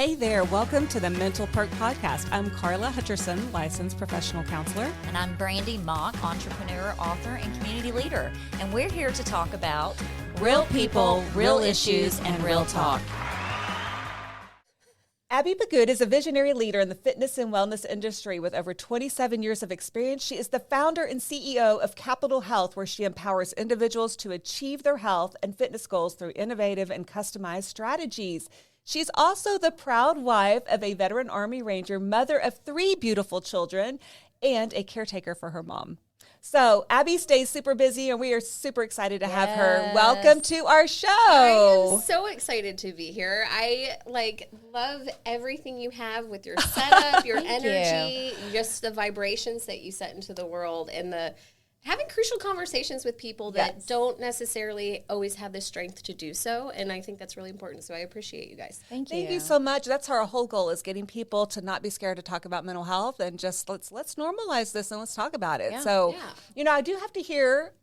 Hey there, welcome to the Mental Perk podcast. I'm Carla Hutcherson, licensed professional counselor. And I'm Brandy Mock, entrepreneur, author, and community leader. And we're here to talk about real people, real issues, and real talk. Abby Pagud is a visionary leader in the fitness and wellness industry with over 27 years of experience. She is the founder and CEO of Kapitol Health, where she empowers individuals to achieve their health and fitness goals through innovative and customized strategies. She's also the proud wife of a veteran Army Ranger, mother of 3 beautiful children, and a caretaker for her mom. So Abby stays super busy, and we are super excited to have her. Welcome to our show. I am so excited to be here. I love everything you have with your setup, your energy, just the vibrations that you set into the world, and the having crucial conversations with people that don't necessarily always have the strength to do so. And I think that's really important. So I appreciate you guys. Thank you so much. That's our whole goal, is getting people to not be scared to talk about mental health, and just let's normalize this and let's talk about it. Yeah. I do have to hear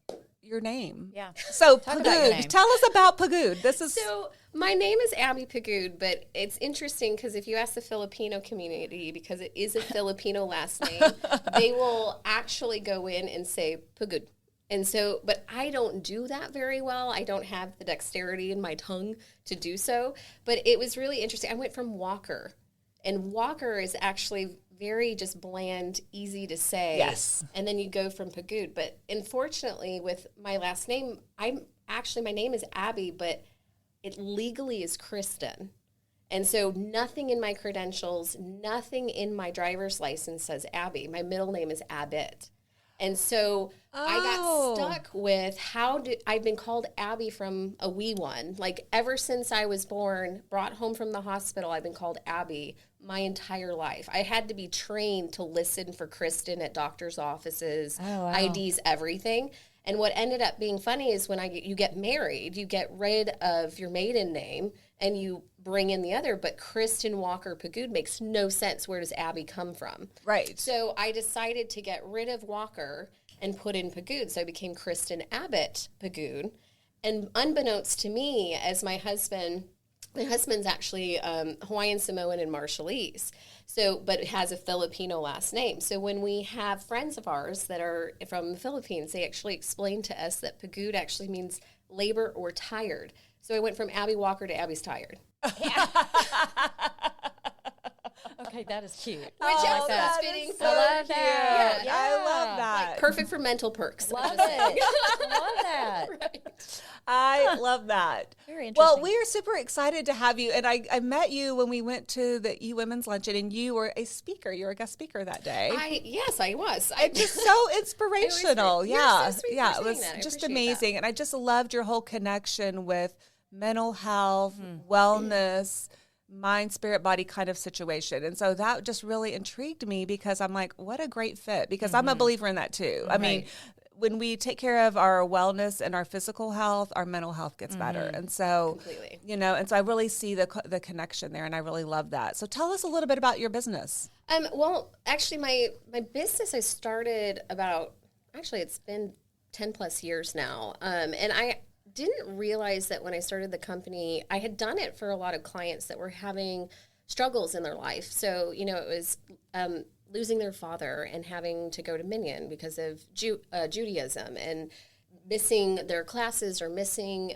your name. Yeah. So Pagud, tell us about Pagud. So my name is Abby Pagud, but it's interesting because if you ask the Filipino community, because it is a Filipino last name, they will actually go in and say Pagud. And so, but I don't do that very well. I don't have the dexterity in my tongue to do so. But it was really interesting. I went from Walker, and Walker is actually very just bland, easy to say. Yes. And then you go from Pagud. But unfortunately, with my last name, my name is Abby, but it legally is Kristen. And so nothing in my credentials, nothing in my driver's license says Abby. My middle name is Abbott. And so I got stuck with I've been called Abby from a wee one. Like ever since I was born, brought home from the hospital, I've been called Abby my entire life. I had to be trained to listen for Kristen at doctor's offices, IDs, everything. And what ended up being funny is when you get married, you get rid of your maiden name and you bring in the other, but Kristen Walker Pagud makes no sense. Where does Abby come from? Right. So I decided to get rid of Walker and put in Pagud. So I became Kristen Abbott Pagud. And unbeknownst to me, as my husband's actually Hawaiian Samoan and Marshallese. But has a Filipino last name. So when we have friends of ours that are from the Philippines, they actually explain to us that Pagud actually means labor or tired. So I went from Abby Walker to Abby's tired. Okay, that is cute. Which also is fitting for that. Yeah. I love that. Like, perfect for mental perks. Love it. Love that. Right. I love that. Very interesting. Well, we are super excited to have you. And I met you when we went to the E-Women's Luncheon, and you were a speaker. You were a guest speaker that day. Yes, I was. It's just so inspirational. You're so sweet Yeah. for It was saying that. just I appreciate amazing. that. And I just loved your whole connection with mental health, wellness, mind, spirit, body kind of situation. And so that just really intrigued me, because I'm like, what a great fit, because I'm a believer in that too. I mean, when we take care of our wellness and our physical health, our mental health gets better. And so, Completely. and so I really see the connection there, and I really love that. So tell us a little bit about your business. Well, actually, my business I started it's been 10 plus years now. And I didn't realize that when I started the company, I had done it for a lot of clients that were having struggles in their life. So, it was losing their father and having to go to Minyan because of Judaism, and missing their classes or missing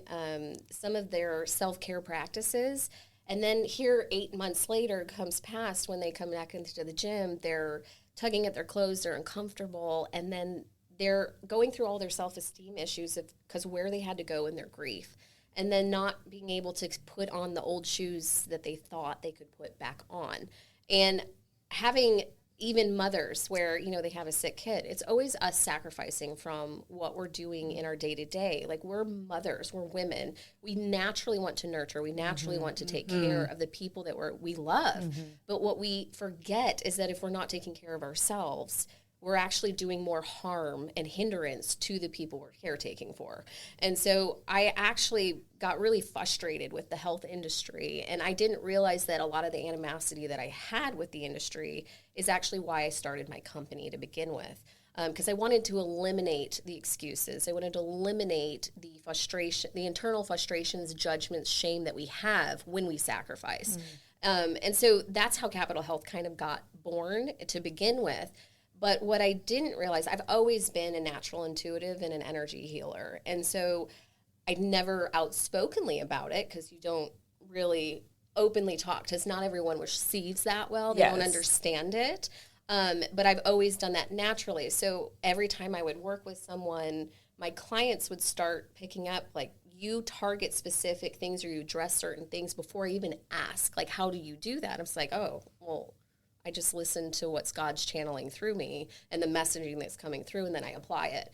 some of their self-care practices. And then here 8 months later comes past, when they come back into the gym, they're tugging at their clothes, they're uncomfortable, and then they're going through all their self-esteem issues because where they had to go in their grief, and then not being able to put on the old shoes that they thought they could put back on. And having even mothers where, they have a sick kid, it's always us sacrificing from what we're doing in our day-to-day. Like, we're mothers, we're women. We naturally want to nurture. We naturally want to take care of the people that we love. But what we forget is that if we're not taking care of ourselves, we're actually doing more harm and hindrance to the people we're caretaking for. And so I actually got really frustrated with the health industry, and I didn't realize that a lot of the animosity that I had with the industry is actually why I started my company to begin with. Because I wanted to eliminate the excuses. I wanted to eliminate the frustration, the internal frustrations, judgments, shame that we have when we sacrifice. And so that's how Kapitol Health kind of got born to begin with. But what I didn't realize, I've always been a natural intuitive and an energy healer. And so I never outspokenly about it, because you don't really openly talk, because not everyone receives that well. They don't understand it. But I've always done that naturally. So every time I would work with someone, my clients would start picking up, like, you target specific things or you address certain things before I even ask, like, how do you do that? I'm just like, oh, well, I just listen to what's God's channeling through me and the messaging that's coming through, and then I apply it.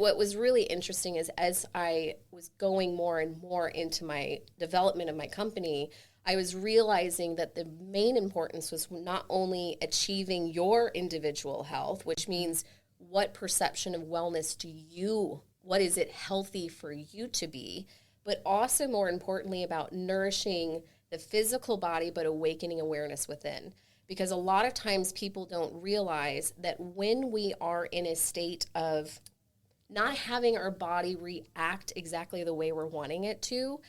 What was really interesting is, as I was going more and more into my development of my company, I was realizing that the main importance was not only achieving your individual health, which means what perception of wellness what is it healthy for you to be, but also more importantly about nourishing the physical body, but awakening awareness within. Because a lot of times people don't realize that when we are in a state of not having our body react exactly the way we're wanting it to,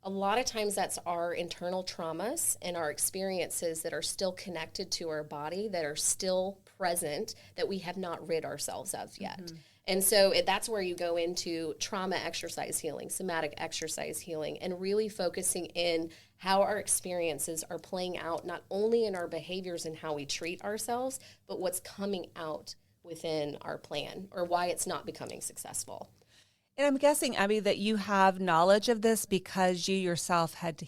a lot of times that's our internal traumas and our experiences that are still connected to our body, that are still present, that we have not rid ourselves of yet. Mm-hmm. And so that's where you go into trauma exercise healing, somatic exercise healing, and really focusing in how our experiences are playing out, not only in our behaviors and how we treat ourselves, but what's coming out within our plan, or why it's not becoming successful. And I'm guessing, Abby, that you have knowledge of this because you yourself had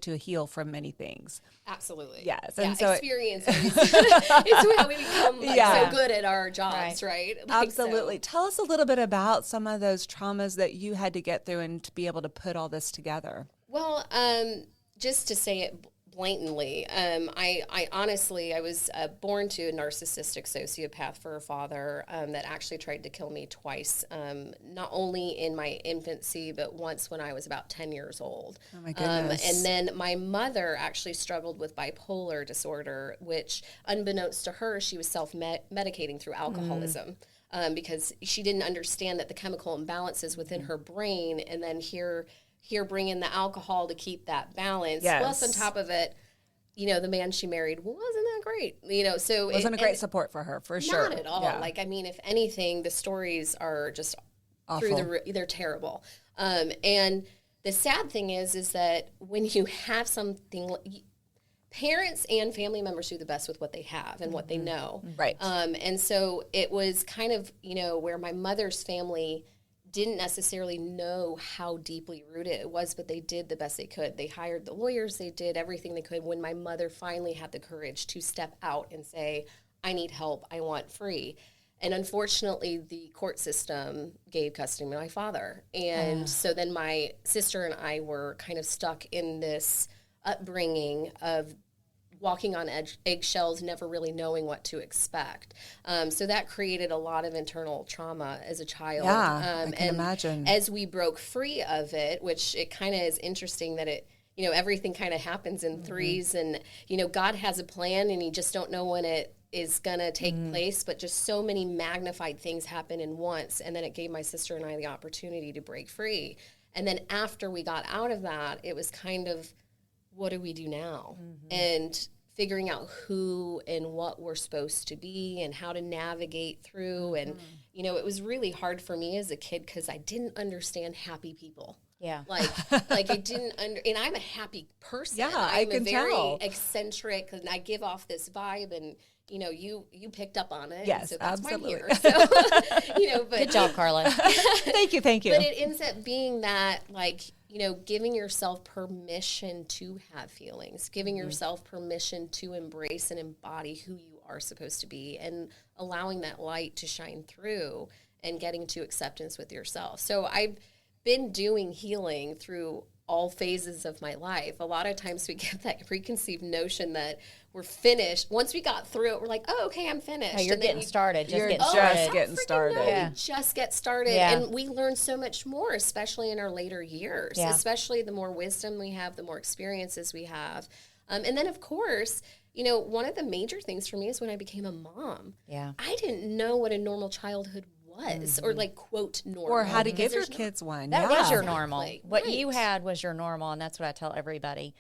to heal from many things. Absolutely. Yes. And so experience is how we become so good at our jobs, right? Absolutely. Tell us a little bit about some of those traumas that you had to get through and to be able to put all this together. Well, just to say it blatantly, I honestly, I was born to a narcissistic sociopath for a father that actually tried to kill me twice, not only in my infancy, but once when I was about 10 years old. Oh my goodness. And then my mother actually struggled with bipolar disorder, which unbeknownst to her, she was self-medicating through alcoholism. Because she didn't understand that the chemical imbalances within her brain, and then here bring in the alcohol to keep that balance. Yes. Plus, on top of it, the man she married wasn't that great. So wasn't a great support for her, for sure. Not at all. Yeah. If anything, the stories are just awful. They're terrible. And the sad thing is that when you have something, parents and family members do the best with what they have and what they know. Right. And so it was kind of, where my mother's family didn't necessarily know how deeply rooted it was, but they did the best they could. They hired the lawyers, they did everything they could. When my mother finally had the courage to step out and say, I need help, I want free. And unfortunately, the court system gave custody to my father. And so then my sister and I were kind of stuck in this upbringing of walking on eggshells, never really knowing what to expect. So that created a lot of internal trauma as a child. Yeah, I can imagine. As we broke free of it, which it kind of is interesting that it, everything kind of happens in threes, and, God has a plan and you just don't know when it is going to take place, but just so many magnified things happen in once. And then it gave my sister and I the opportunity to break free. And then after we got out of that, it was kind of, what do we do now? And figuring out who and what we're supposed to be and how to navigate through. And, it was really hard for me as a kid because I didn't understand happy people. Yeah. Like I didn't and I'm a happy person. Yeah, I'm I can very tell. eccentric, and I give off this vibe, and you picked up on it. Yes, so that's absolutely. why I'm here. So, but Good job, Carla. Thank you. But it ends up being that, giving yourself permission to have feelings, giving yourself permission to embrace and embody who you are supposed to be, and allowing that light to shine through and getting to acceptance with yourself. So I've been doing healing through all phases of my life. A lot of times we get that preconceived notion that we're finished. Once we got through it, we're like, oh, okay, I'm finished. No, you're getting started. Just getting started. Yeah. We just get started. Yeah. And we learn so much more, especially in our later years, especially the more wisdom we have, the more experiences we have. And then, of course, one of the major things for me is when I became a mom. Yeah. I didn't know what a normal childhood was, or quote normal, or how to give your kids one. That was your normal. Exactly. What you had was your normal, and that's what I tell everybody.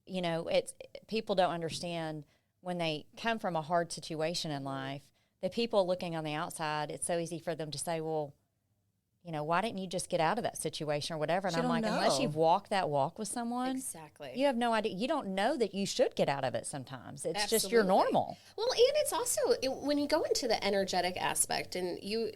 it's people don't understand when they come from a hard situation in life, the people looking on the outside, it's so easy for them to say, well, why didn't you just get out of that situation or whatever? And I'm like, unless you've walked that walk with someone, exactly, you have no idea. You don't know that you should get out of it sometimes. It's just you're normal. Well, and it's also when you go into the energetic aspect, and you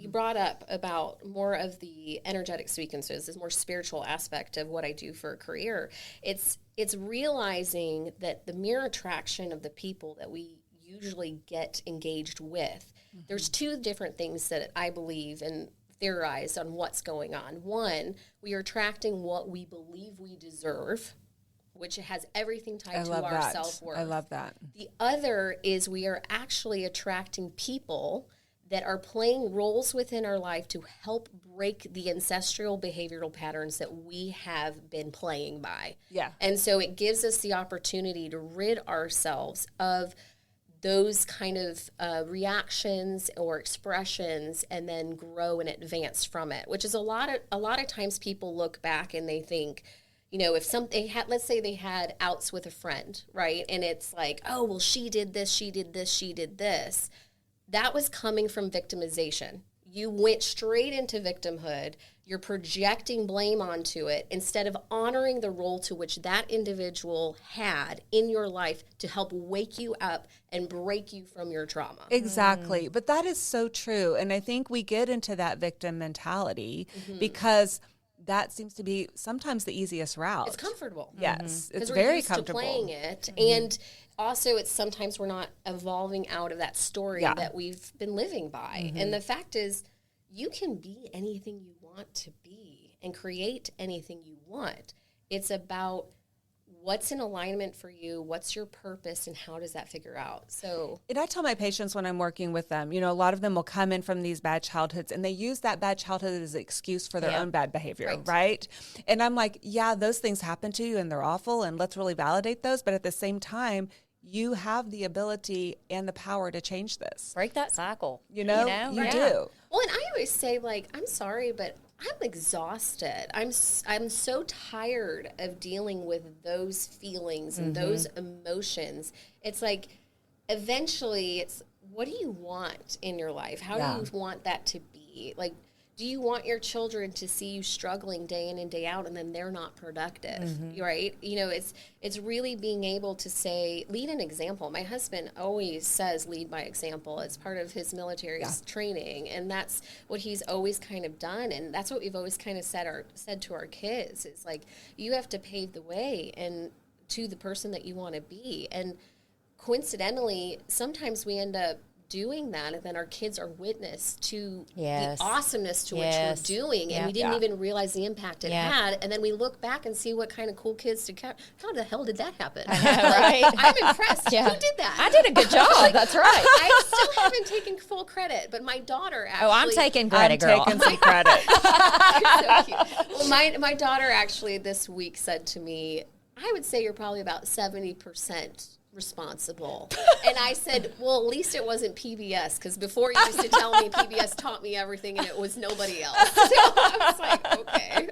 brought up about more of the energetic sequences, this more spiritual aspect of what I do for a career. It's realizing that the mere attraction of the people that we usually get engaged with, there's two different things that I believe and theorize on what's going on. One, we are attracting what we believe we deserve, which has everything tied to our self-worth. I love that. The other is we are actually attracting people that are playing roles within our life to help break the ancestral behavioral patterns that we have been playing by. Yeah. And so it gives us the opportunity to rid ourselves of those kind of reactions or expressions, and then grow and advance from it. Which is a lot of times people look back and they think, let's say they had outs with a friend, right? And it's like, oh, well, she did this, she did this, she did this. That was coming from victimization. You went straight into victimhood. You're projecting blame onto it instead of honoring the role to which that individual had in your life to help wake you up and break you from your trauma. Exactly. But that is so true. And I think we get into that victim mentality because that seems to be sometimes the easiest route. It's comfortable. Yes. It's we're very used comfortable. to playing it. And also it's sometimes we're not evolving out of that story that we've been living by. And the fact is, you can be anything you want to be and create anything you want. It's about what's in alignment for you, what's your purpose, and how does that figure out? So, and I tell my patients when I'm working with them, a lot of them will come in from these bad childhoods and they use that bad childhood as an excuse for their own bad behavior, right? And I'm like, yeah, those things happen to you and they're awful, and let's really validate those. But at the same time, you have the ability and the power to change this. Break that cycle. You do. Well, and I always say, I'm sorry, but I'm exhausted. I'm so tired of dealing with those feelings and those emotions. It's like, eventually, it's, what do you want in your life? How do you want that to be? Like, do you want your children to see you struggling day in and day out, and then they're not productive, right? It's really being able to say, lead an example. My husband always says lead by example. It's part of his military training, and that's what he's always kind of done, and that's what we've always kind of said to our kids. It's like, you have to pave the way and to the person that you want to be. And coincidentally, sometimes we end up doing that, and then our kids are witness to the awesomeness to which we're doing, and we didn't even realize the impact it had, and then we look back and see what kind of cool kids how the hell did that happen? I know, right? I'm impressed. Who did that? I did a good job. That's right. I still haven't taken full credit, but my daughter actually... Oh, I'm taking credit, girl. I'm taking some credit. You're so cute. Well, my daughter actually this week said to me, I would say you're probably about 70% responsible. And I said, well, at least it wasn't PBS, because before you used to tell me PBS taught me everything and it was nobody else. So I was like, okay.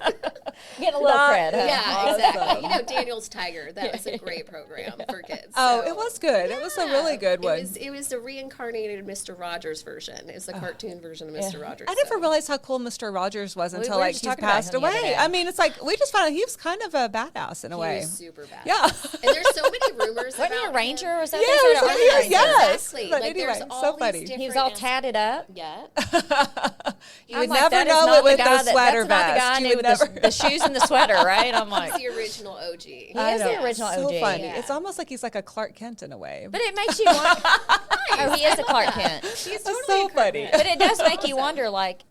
Get a little credit. Huh? Yeah, exactly. Daniel's Tiger. That was a great program for kids. Oh, it was good. It was a really good one. It was the reincarnated Mr. Rogers version. It was the cartoon version of Mr. Rogers. I never realized how cool Mr. Rogers was until were he's just talking passed about him the other away. day. I mean, it's like we just found out he was kind of a badass in a way. He was super bad. Yeah. And there's so many rumors Wasn't about he a ranger him. or something? Yes, Exactly. But Like, anyway, there's all so these funny. different He was all tatted up. Yeah. You would I'm like, never that is know not it with the guy the sweater that's not the guy I vest. You knew would with never. the shoes and the sweater, right? I'm like, He's the original OG. he is the original so OG. funny. Yeah. It's almost like he's like a Clark Kent in a way. But it makes you wonder. Oh, he is a Clark Kent. He's It's totally so a Clark funny. Kent. But it does make you wonder, like,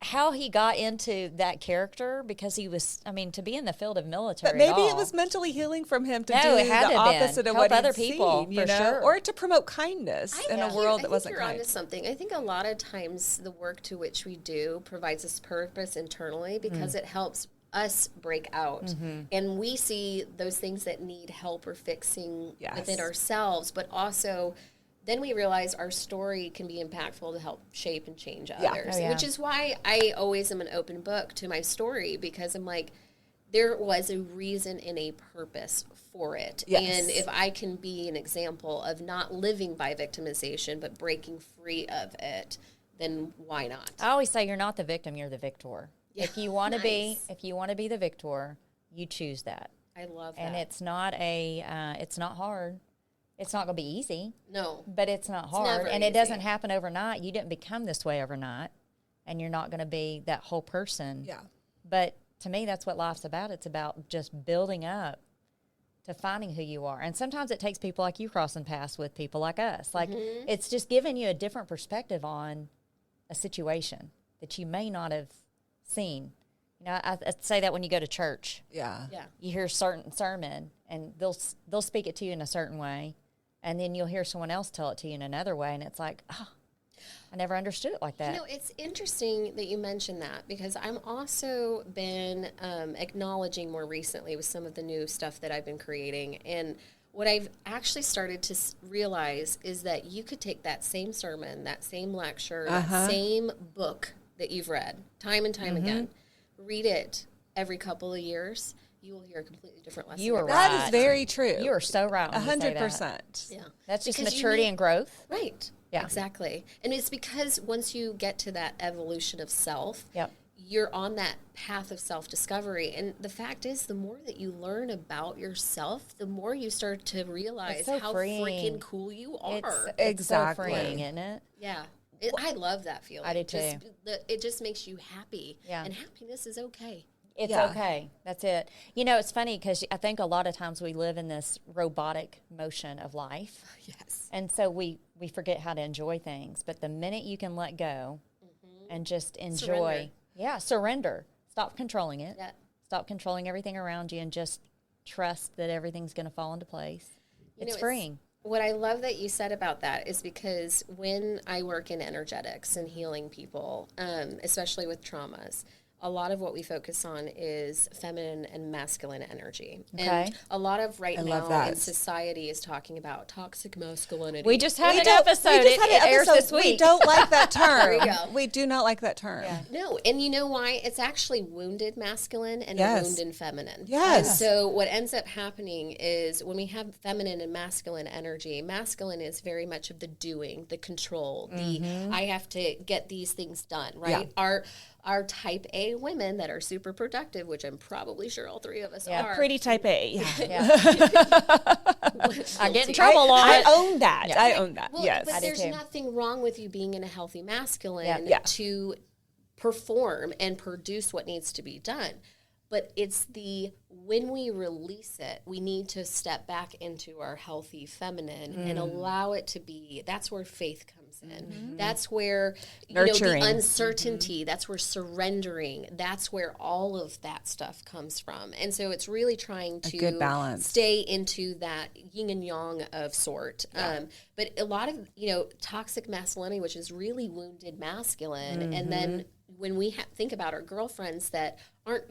how he got into that character, because he was, to be in the field of military. But maybe at all. it was mentally healing from him to No, do it had the to have been. opposite of Help what other he'd people, seen, for sure. or to promote kindness in a world that wasn't you're kind. onto something. I think a lot of times the work to which we do provides us purpose internally, because it helps us break out, and we see those things that need help or fixing within ourselves, but also then we realize our story can be impactful to help shape and change others, which is why I always am an open book to my story, because I'm like, there was a reason and a purpose for it. Yes. And if I can be an example of not living by victimization, but breaking free of it, then why not? I always say you're not the victim, you're the victor. Yeah. If you want to be the victor, you choose that. I love that. And it's not hard. It's not going to be easy. No. But it's not hard. Never And easy. it doesn't happen overnight. You didn't become this way overnight. And you're not going to be that whole person. Yeah. But to me, that's what life's about. It's about just building up to finding who you are. And sometimes it takes people like you crossing paths with people like us. Like, it's just giving you a different perspective on a situation that you may not have seen. You know, I say that when you go to church. Yeah. Yeah. You hear a certain sermon, and they'll speak it to you in a certain way, and then you'll hear someone else tell it to you in another way, and it's like, oh, I never understood it like that. You know, it's interesting that you mentioned that, because I'm also been acknowledging more recently with some of the new stuff that I've been creating. And what I've actually started to realize is that you could take that same sermon, that same lecture, that same book that you've read time and time again, read it every couple of years, you will hear a completely different lesson. You are That right. is very true. You are so right. 100%. Yeah. That's just Because you maturity need- and growth. Right. Yeah. Exactly. And it's because once you get to that evolution of self, Yep. you're on that path of self-discovery. And the fact is, the more that you learn about yourself, the more you start to realize It's so how freeing. freaking cool you are. It's Exactly. so freeing, isn't it? Yeah. I love that feeling. I do too. It just makes you happy. Yeah. And happiness is okay. It's Yeah. okay. That's it. You know, it's funny because I think a lot of times we live in this robotic motion of life. Yes. And so we forget how to enjoy things. But the minute you can let go and just enjoy, surrender. Stop controlling it. Yeah. Stop controlling everything around you and just trust that everything's going to fall into place. It's freeing. What I love that you said about that is because when I work in energetics and healing people, especially with traumas, a lot of what we focus on is feminine and masculine energy. Okay. And a lot of right love now that. in society is talking about toxic masculinity. We just had an don't- episode. we just had It an airs episode. this week. We don't like that term. There you go. We do not like that term. Yeah. No, and you know why? It's actually wounded masculine and Yes. wounded feminine. Yes. And so what ends up happening is when we have feminine and masculine energy, masculine is very much of the doing, the control, the I have to get these things done, right? Yeah. Our type A women that are super productive, which I'm probably sure all three of us Yeah, are. Pretty type A. Yeah. Yeah. I get in Guilty. trouble on I it. own that. Yeah. I own that. Well, Yes. but I do there's too. nothing wrong with you being in a healthy masculine Yeah. to perform and produce what needs to be done. But it's when we release it, we need to step back into our healthy feminine and allow it to be. That's where faith comes in. That's where Nurturing. the uncertainty. That's where surrendering. That's where all of that stuff comes from. And so it's really trying to good balance. stay into that yin and yang of sort. But a lot of toxic masculinity, which is really wounded masculine, and then when we think about our girlfriends that aren't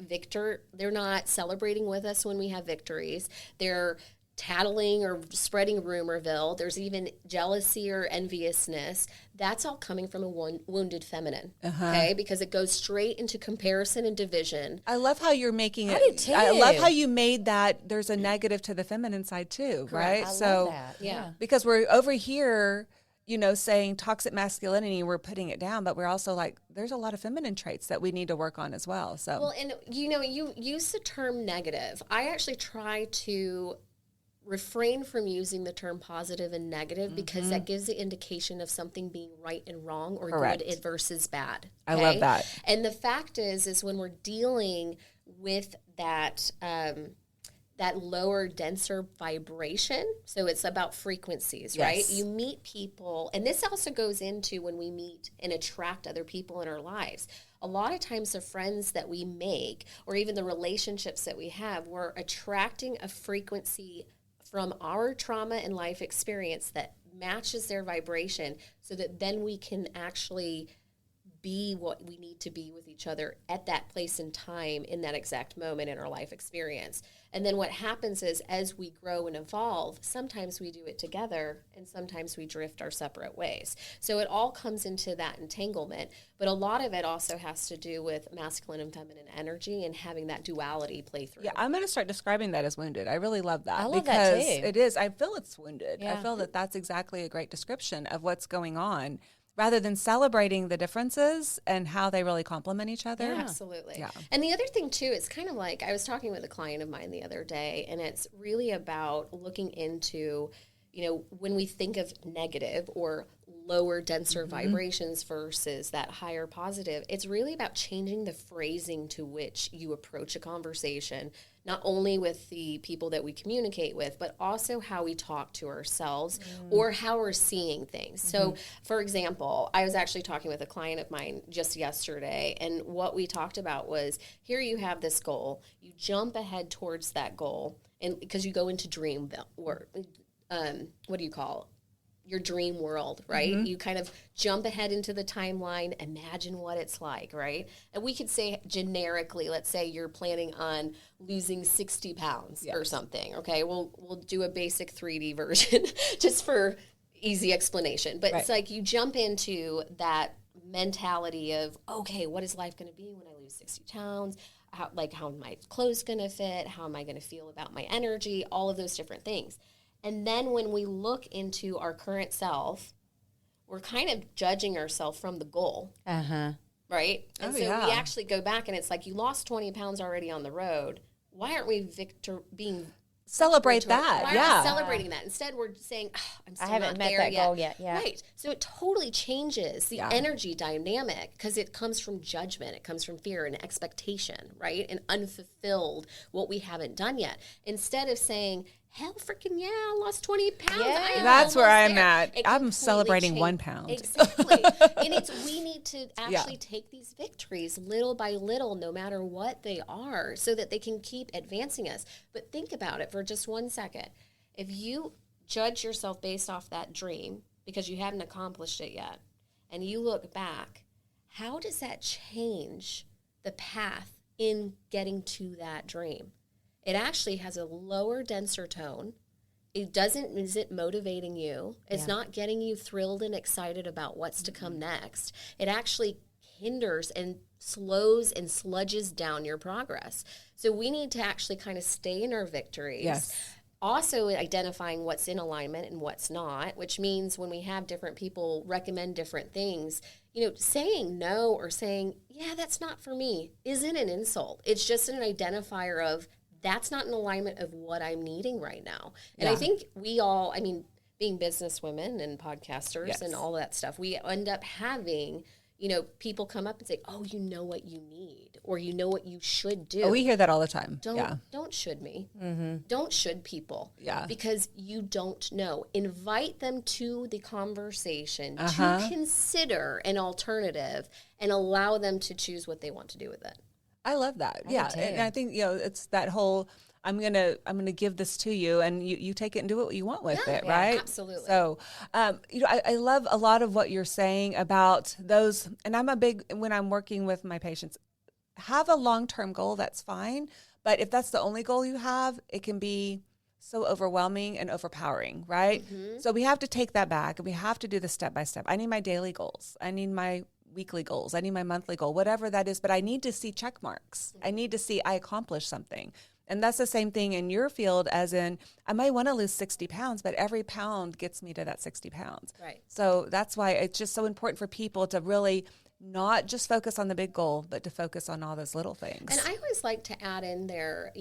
they're not celebrating with us when we have victories. They're tattling or spreading rumorville. There's even jealousy or enviousness. That's all coming from a wounded feminine, okay? Because it goes straight into comparison and division. I love how you're making it. do too. I love how you made that. There's a negative to the feminine side too, right? I so, love that. Yeah. because we're over here, saying toxic masculinity, we're putting it down, but we're also like, there's a lot of feminine traits that we need to work on as well. So, Well, and you use the term negative. I actually try to refrain from using the term positive and negative because that gives the indication of something being right and wrong or Correct. good versus bad. I love that. And the fact is when we're dealing with that that lower, denser vibration, so it's about frequencies, right? Yes. You meet people, and this also goes into when we meet and attract other people in our lives. A lot of times the friends that we make or even the relationships that we have, we're attracting a frequency from our trauma and life experience that matches their vibration so that then we can actually be what we need to be with each other at that place and time in that exact moment in our life experience. And then what happens is, as we grow and evolve, sometimes we do it together and sometimes we drift our separate ways. So it all comes into that entanglement. But a lot of it also has to do with masculine and feminine energy and having that duality play through. Yeah, I'm going to start describing that as wounded. I really love that. I love because that too. it is. I feel it's wounded. Yeah. I feel that that's exactly a great description of what's going on, rather than celebrating the differences and how they really complement each other. Yeah. Absolutely. Yeah. And the other thing too, it's kind of like, I was talking with a client of mine the other day, and it's really about looking into, when we think of negative or lower, denser vibrations versus that higher positive, it's really about changing the phrasing to which you approach a conversation, not only with the people that we communicate with, but also how we talk to ourselves or how we're seeing things. So, for example, I was actually talking with a client of mine just yesterday, and what we talked about was, here you have this goal, you jump ahead towards that goal, and because you go into dream or what do you call your dream world, right? You kind of jump ahead into the timeline, imagine what it's like, right? And we could say generically, let's say you're planning on losing 60 pounds or something, okay? We'll do a basic 3D version just for easy explanation. But it's like you jump into that mentality of, okay, what is life going to be when I lose 60 pounds? How are my clothes going to fit? How am I going to feel about my energy? All of those different things. And then when we look into our current self, we're kind of judging ourselves from the goal, right? And we actually go back, and it's like, you lost 20 pounds already on the road. Why aren't we Celebrate that. Why aren't we celebrating that? Instead, we're saying, I'm still I haven't not met there that yet. goal yet. Yeah. Right. So it totally changes the energy dynamic, because it comes from judgment. It comes from fear and expectation, right? And unfulfilled, what we haven't done yet. Instead of saying, hell freaking yeah, I lost 20 pounds. Yeah. That's where I'm there. at. It I'm completely celebrating changed. 1 pound. Exactly. And we need to actually take these victories little by little, no matter what they are, so that they can keep advancing us. But think about it for just 1 second. If you judge yourself based off that dream because you haven't accomplished it yet, and you look back, how does that change the path in getting to that dream? It actually has a lower, denser tone. Is it motivating you? It's not getting you thrilled and excited about what's to come next. It actually hinders and slows and sludges down your progress. So we need to actually kind of stay in our victories. Yes. Also identifying what's in alignment and what's not, which means when we have different people recommend different things, saying no or saying, yeah, that's not for me, isn't an insult. It's just an identifier of, that's not an alignment of what I'm needing right now. And I think we all, being business women and podcasters and all that stuff, we end up having, people come up and say, oh, you know what you need, or you know what you should do. Oh, we hear that all the time. Don't should me. Don't should people. Yeah. Because you don't know. Invite them to the conversation to consider an alternative and allow them to choose what they want to do with it. I love that. And I think, it's that whole, I'm gonna give this to you, and you take it and do what you want with it, right? Absolutely. So, I love a lot of what you're saying about those, and I'm a big, when I'm working with my patients, have a long-term goal, that's fine, but if that's the only goal you have, it can be so overwhelming and overpowering, right? So we have to take that back, and we have to do this step by step. I need my daily goals. I need my weekly goals. I need my monthly goal, whatever that is, but I need to see check marks. I need to see I accomplished something. And that's the same thing in your field, as in, I might want to lose 60 pounds, but every pound gets me to that 60 pounds. Right. So that's why it's just so important for people to really not just focus on the big goal, but to focus on all those little things. And I always like to add in there,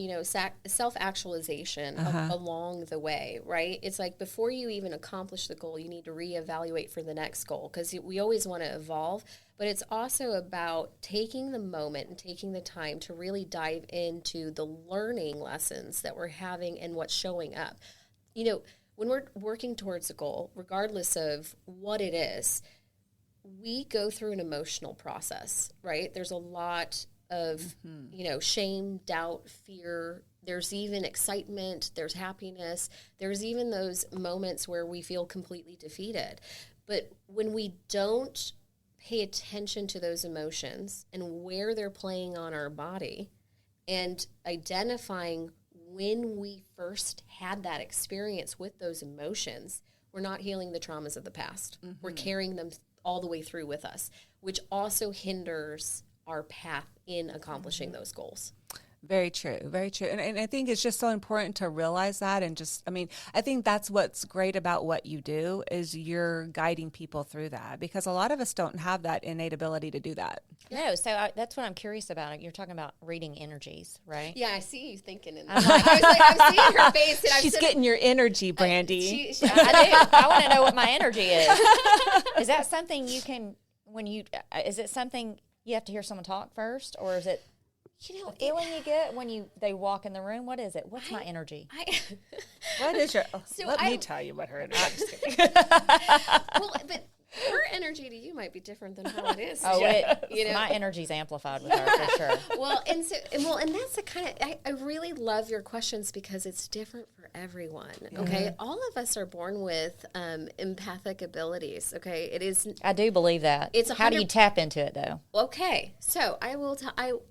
self-actualization along the way, right? It's like, before you even accomplish the goal, you need to reevaluate for the next goal, because we always want to evolve. But it's also about taking the moment and taking the time to really dive into the learning lessons that we're having and what's showing up. When we're working towards a goal, regardless of what it is, we go through an emotional process, right? There's a lot of, shame, doubt, fear. There's even excitement. There's happiness. There's even those moments where we feel completely defeated. But when we don't pay attention to those emotions and where they're playing on our body and identifying when we first had that experience with those emotions, we're not healing the traumas of the past. Mm-hmm. We're carrying them all the way through with us, which also hinders our path in accomplishing those goals. Very true. Very true. And I think it's just so important to realize that. And just, I mean, I think that's what's great about what you do is you're guiding people through that, because a lot of us don't have that innate ability to do that. No. So that's what I'm curious about. You're talking about reading energies, right? Yeah, I see you thinking in that. I'm seeing her face. And She's getting your energy, Brandy. I do. I want to know what my energy is. Is that something you can, is it something you have to hear someone talk first, or is it, a feeling you get when they walk in the room? What is it? What's my energy? What is your? Let me tell you what her energy is. Well, but her energy to you might be different than how it is. My energy's amplified with her for sure. Well, and that's the kind of I really love your questions because it's different for everyone. Okay, mm-hmm. All of us are born with empathic abilities. Okay, it is. I do believe that. How do you tap into it though? Okay, so I will.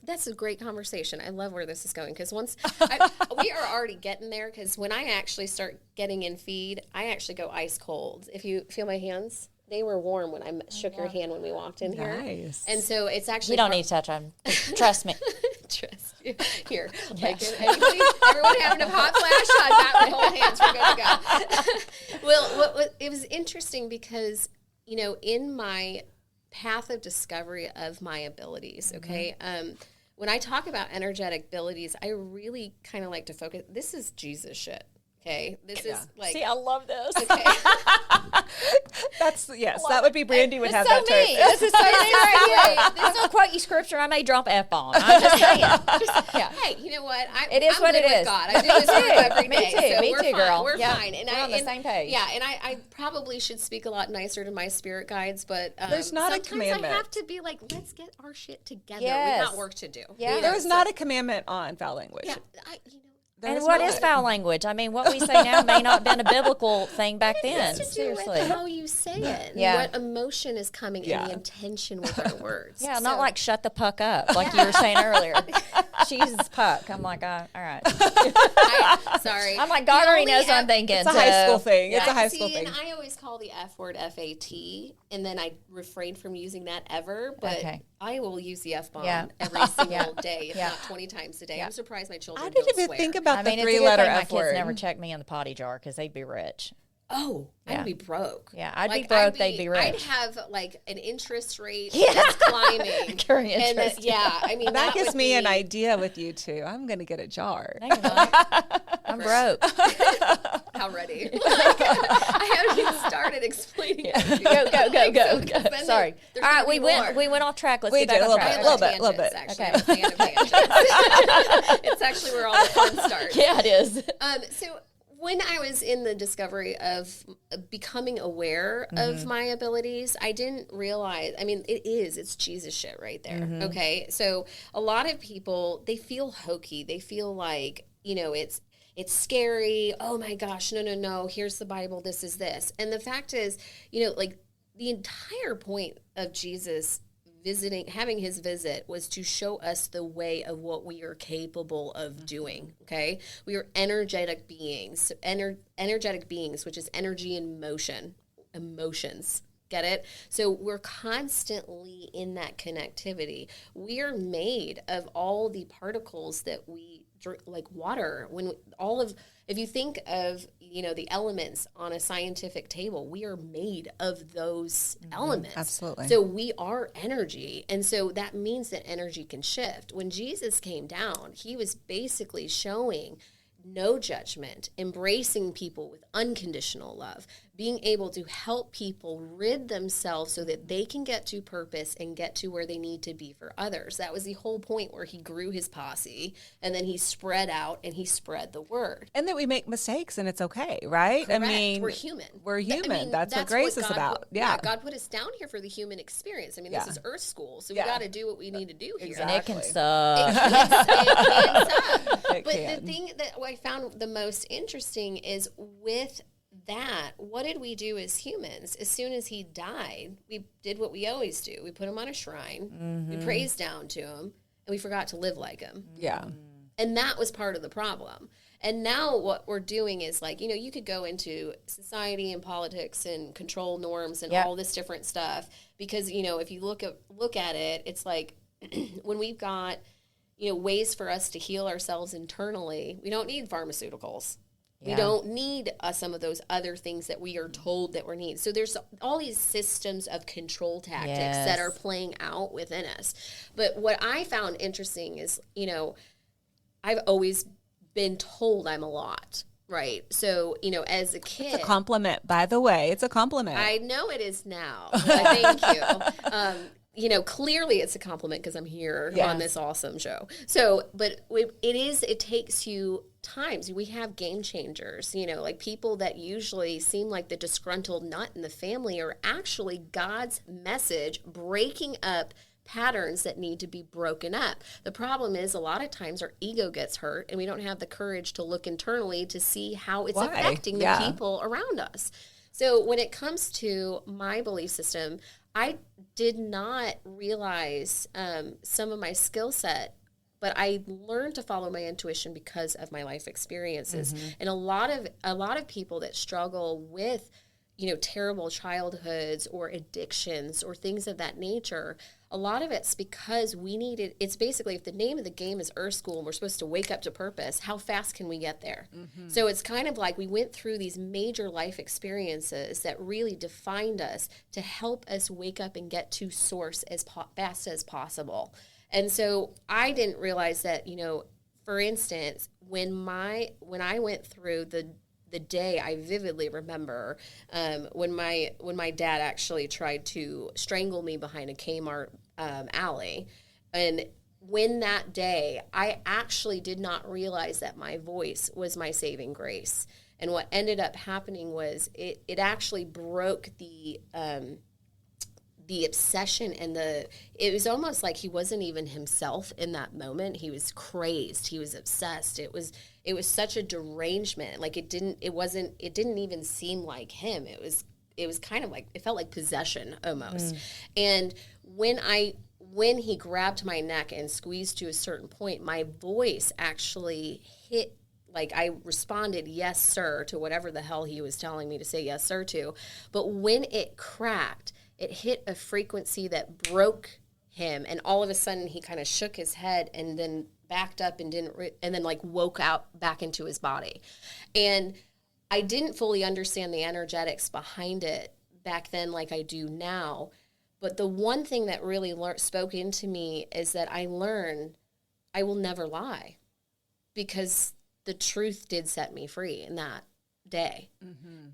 That's a great conversation. I love where this is going because we are already getting there. Because when I actually start getting in feed, I actually go ice cold. If you feel my hands. They were warm when I shook your hand when we walked in here. Nice. And so it's actually... You don't need to touch them. Trust me. Trust you. Here. Yes. Everyone having a hot flash shot, hold hands, we're good to go. Well, it was interesting because, in my path of discovery of my abilities, okay, when I talk about energetic abilities, I really kind of like to focus... This is Jesus shit. Okay, this is like... See, I love this. Okay. That would be Brandy would have so that term. This is so me right here. This don't quote you scripture. I may drop F-bomb. I'm just saying. Hey, you know what? It is I'm what good it with is. God. I do this work every day. Me too. So Me we're too, fine. girl. We're fine. And we're on the same page. Yeah, and I probably should speak a lot nicer to my spirit guides, but there's not a commandment. Sometimes I have to be like, let's get our shit together. Yes. We got work to do. Yeah. There's not a commandment on foul language. Yeah, and what is foul language? I mean, what we say now may not have been a biblical thing back then. It has to Seriously. do with how you say it. And what emotion is coming in the intention with our words. Yeah, not like shut the puck up, like you were saying earlier. She uses puck. I'm like, all right. Sorry. I'm like, God already knows what I'm thinking. It's a high school thing. It's a high school thing. And I always call the F word F-A-T, and then I refrain from using that ever, but I will use the F-bomb every single day, if not 20 times a day. I'm surprised my children don't I didn't even think about the three-letter F word. My kids never checked me in the potty jar because they'd be rich. Oh, I'd be broke. Yeah, I'd be broke. They'd be rich. I'd have like an interest rate that's climbing. Current interest. I mean that gives me an idea with you two. I'm going to get a jar. No, you're not. I'm broke. How ready? I haven't even started explaining. Go. Sorry. All right, we went off track. Let's get back on track. A little bit. Actually. Okay. It's actually where all the fun starts. Yeah, it is. So when I was in the discovery of becoming aware of my abilities, I didn't realize, it's Jesus shit right there. Mm-hmm. Okay. So a lot of people, they feel hokey. They feel like, it's scary. Oh my gosh, no. Here's the Bible. This is this. And the fact is, like the entire point of Jesus having his visit was to show us the way of what we are capable of doing. Okay. We are energetic beings, which is energy in motion, emotions. Get it? So we're constantly in that connectivity. We are made of all the particles that we drink, like water. If you think of, the elements on a scientific table, we are made of those elements. Absolutely. So we are energy. And so that means that energy can shift. When Jesus came down, he was basically showing no judgment, embracing people with unconditional love, being able to help people rid themselves so that they can get to purpose and get to where they need to be for others. That was the whole point where he grew his posse and then he spread out and he spread the word. And that we make mistakes and it's okay, right? Correct. We're human. We're human. That's what grace is about. God put us down here for the human experience. This is Earth School, so we got to do what we need to do here. Exactly. And it can suck. But the thing that I found the most interesting is with that, what did we do as humans? As soon as he died, we did what we always do. We put him on a shrine, we praised down to him, and we forgot to live like him. Yeah. And that was part of the problem. And now what we're doing is like, you could go into society and politics and control norms and all this different stuff. Because, if you look at it, it's like when we've got, ways for us to heal ourselves internally, we don't need pharmaceuticals. Yeah. We don't need some of those other things that we are told that we need. So there's all these systems of control tactics that are playing out within us. But what I found interesting is, I've always been told I'm a lot, right? So, as a kid. It's a compliment, by the way. It's a compliment. I know it is now. Thank you. Clearly it's a compliment because I'm here on this awesome show. So, but it takes you times. We have game changers, like people that usually seem like the disgruntled nut in the family are actually God's message breaking up patterns that need to be broken up. The problem is a lot of times our ego gets hurt and we don't have the courage to look internally to see how it's affecting the people around us. So when it comes to my belief system, I did not realize some of my skill set, but I learned to follow my intuition because of my life experiences. And a lot of people that struggle with, terrible childhoods or addictions or things of that nature, a lot of it's because it's basically, if the name of the game is Earth School and we're supposed to wake up to purpose, how fast can we get there? So it's kind of like we went through these major life experiences that really defined us to help us wake up and get to source as fast as possible. And so I didn't realize that, for instance, when I went through the day, I vividly remember when my dad actually tried to strangle me behind a Kmart alley. And when that day, I actually did not realize that my voice was my saving grace. And what ended up happening was it actually broke the obsession and it was almost like he wasn't even himself in that moment. He was crazed. He was obsessed. It was such a derangement. Like it didn't even seem like him. It was kind of like, it felt like possession almost. And when he grabbed my neck and squeezed to a certain point, my voice actually hit, like I responded, yes, sir, to whatever the hell he was telling me to say yes, sir, to. But when it cracked, it hit a frequency that broke him, and all of a sudden he kind of shook his head and then backed up and and then like woke out back into his body. And I didn't fully understand the energetics behind it back then like I do now. But the one thing that really spoke into me is that I learned I will never lie, because the truth did set me free in that day.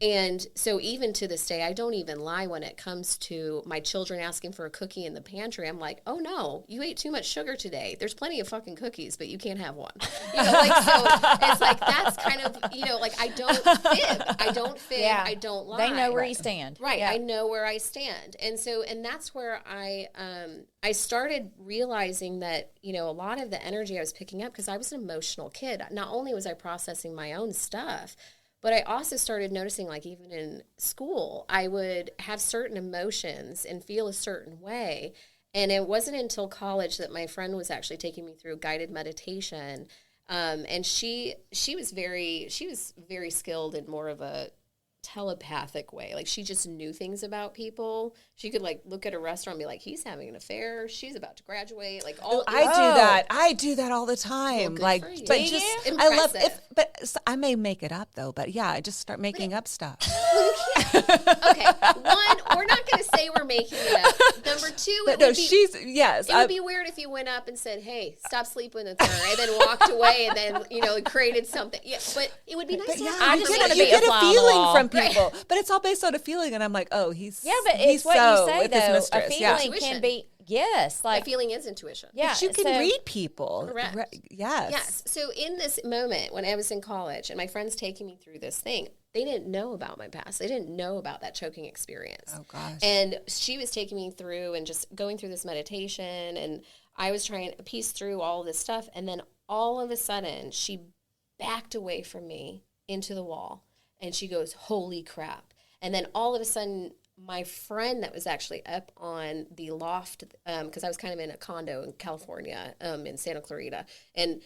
And so even to this day, I don't even lie when it comes to my children asking for a cookie in the pantry. I'm like, oh no, you ate too much sugar today. There's plenty of fucking cookies, but you can't have one. So it's like, that's kind of, like I don't fib, I don't lie. They know where you stand. Right. Yeah. I know where I stand. And so, and that's where I started realizing that, a lot of the energy I was picking up, because I was an emotional kid. Not only was I processing my own stuff, but I also started noticing, like, even in school, I would have certain emotions and feel a certain way. And it wasn't until college that my friend was actually taking me through guided meditation. And she was very skilled in more of a telepathic way. Like, she just knew things about people. She could like look at a restaurant and be like, he's having an affair, she's about to graduate, like all. I do that all the time. Well, like, but you. just Impressive. I love if, but I may make it up though. But yeah, I just start making up stuff. Okay, one, we're not going to say we're making it up. Number two, it would be weird if you went up and said, "Hey, stop sleeping with her," and then walked away, and then created something. Yeah, but it would be nice. I just want to be you get a feeling from people, but it's all based on a feeling, and I'm like, oh, he's but it's what you say though. A feeling Intuition. can be like a feeling is intuition. Yeah, but you can read people. Correct. Yes. So in this moment when I was in college and my friends taking me through this thing, they didn't know about my past. They didn't know about that choking experience. Oh gosh. And she was taking me through and just going through this meditation, and I was trying to piece through all this stuff, and then all of a sudden she backed away from me into the wall And she goes, holy crap. And then all of a sudden, my friend that was actually up on the loft, because I was kind of in a condo in California, in Santa Clarita. And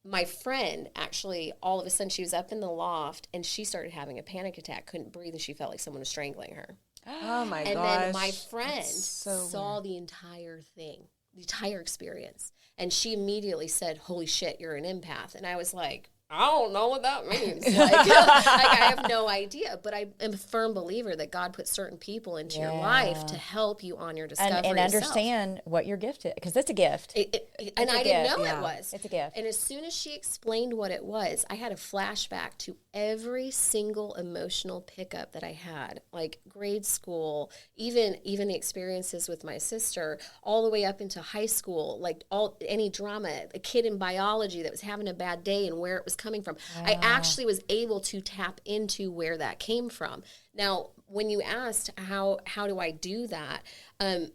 my friend actually, all of a sudden, she was up in the loft and she started having a panic attack, couldn't breathe, and she felt like someone was strangling her. Oh my gosh. And then my friend so saw weird. the entire thing, the entire experience. And she immediately said, holy shit, you're an empath. And I was like, I don't know what that means. Like I have no idea. But I am a firm believer that God puts certain people into your life to help you on your discovery and understand what your gift is, because it's a gift. And I didn't know it was. It's a gift. And as soon as she explained what it was, I had a flashback to every single emotional pickup that I had, like grade school, even the experiences with my sister, all the way up into high school, like any drama, a kid in biology that was having a bad day and where it was coming from. Wow. I actually was able to tap into where that came from. Now, when you asked how do I do that,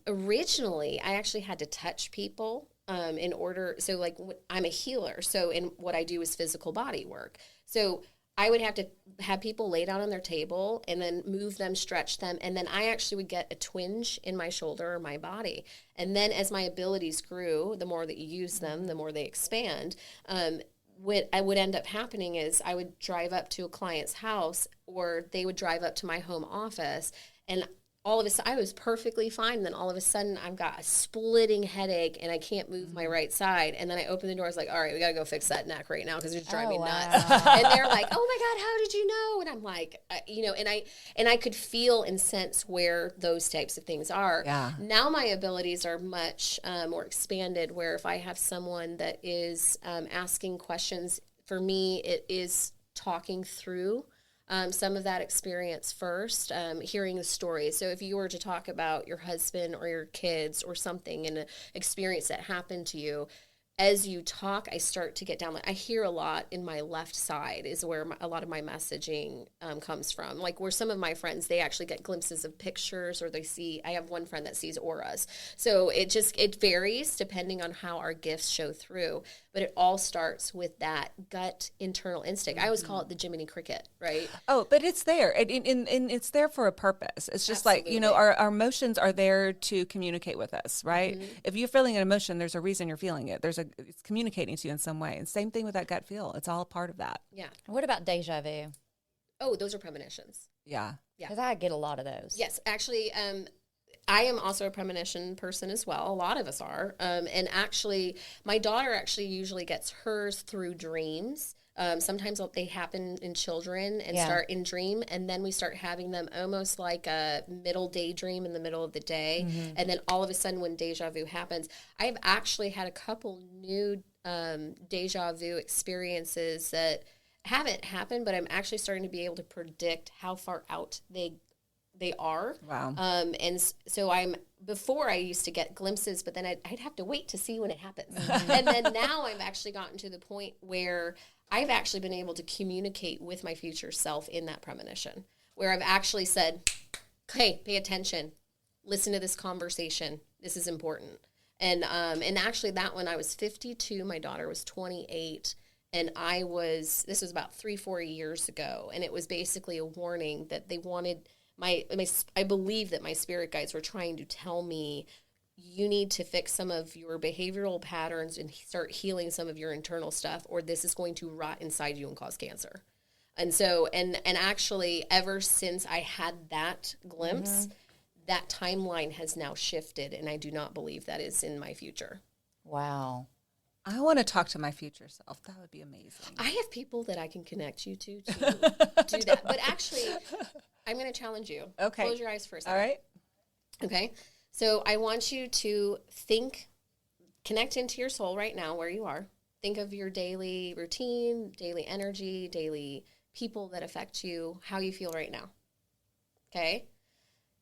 originally I actually had to touch people in order. So like I'm a healer. So in what I do is physical body work. So I would have to have people lay down on their table and then move them, stretch them. And then I actually would get a twinge in my shoulder or my body. And then as my abilities grew, the more that you use them, the more they expand. What I would end up happening is I would drive up to a client's house, or they would drive up to my home office, and all of a sudden I was perfectly fine. And then all of a sudden I've got a splitting headache and I can't move my right side. And then I open the door. I was like, all right, we got to go fix that neck right now because it's driving me nuts. And they're like, oh my God, how did you know? And I'm like, and I could feel and sense where those types of things are. Yeah. Now my abilities are much more expanded, where if I have someone that is asking questions, for me, it is talking through some of that experience first, hearing the story. So if you were to talk about your husband or your kids or something in an experience that happened to you, as you talk, I start to get down. I hear a lot in my left side is where a lot of my messaging comes from. Like where some of my friends, they actually get glimpses of pictures, or I have one friend that sees auras. So it varies depending on how our gifts show through. But it all starts with that gut internal instinct. I always call it the Jiminy Cricket, right? Oh, but it's there. And it's there for a purpose. It's just Absolutely. like, our emotions are there to communicate with us, right? Mm-hmm. If you're feeling an emotion, there's a reason you're feeling it. It's communicating to you in some way. And same thing with that gut feel. It's all a part of that. Yeah. What about deja vu? Oh, those are premonitions. Yeah. Because I get a lot of those. Yes, actually, I am also a premonition person as well. A lot of us are. And actually, my daughter actually usually gets hers through dreams. Sometimes they happen in children and start in dream, and then we start having them almost like a middle daydream in the middle of the day. Mm-hmm. And then all of a sudden when deja vu happens, I've actually had a couple new deja vu experiences that haven't happened, but I'm actually starting to be able to predict how far out they are. Wow. And so before I used to get glimpses, but then I'd have to wait to see when it happens. And then now I've actually gotten to the point where I've actually been able to communicate with my future self in that premonition, where I've actually said, hey, pay attention, listen to this conversation. This is important. And actually that when I was 52, my daughter was 28, and this was about 3-4 years ago. And it was basically a warning that they wanted I believe that my spirit guides were trying to tell me, you need to fix some of your behavioral patterns and start healing some of your internal stuff, or this is going to rot inside you and cause cancer. And so, and actually ever since I had that glimpse, that timeline has now shifted, and I do not believe that is in my future. Wow. I want to talk to my future self. That would be amazing. I have people that I can connect you to do that. But actually, I'm going to challenge you. Okay. Close your eyes for a second. All right. Okay. So I want you to connect into your soul right now where you are. Think of your daily routine, daily energy, daily people that affect you, how you feel right now. Okay.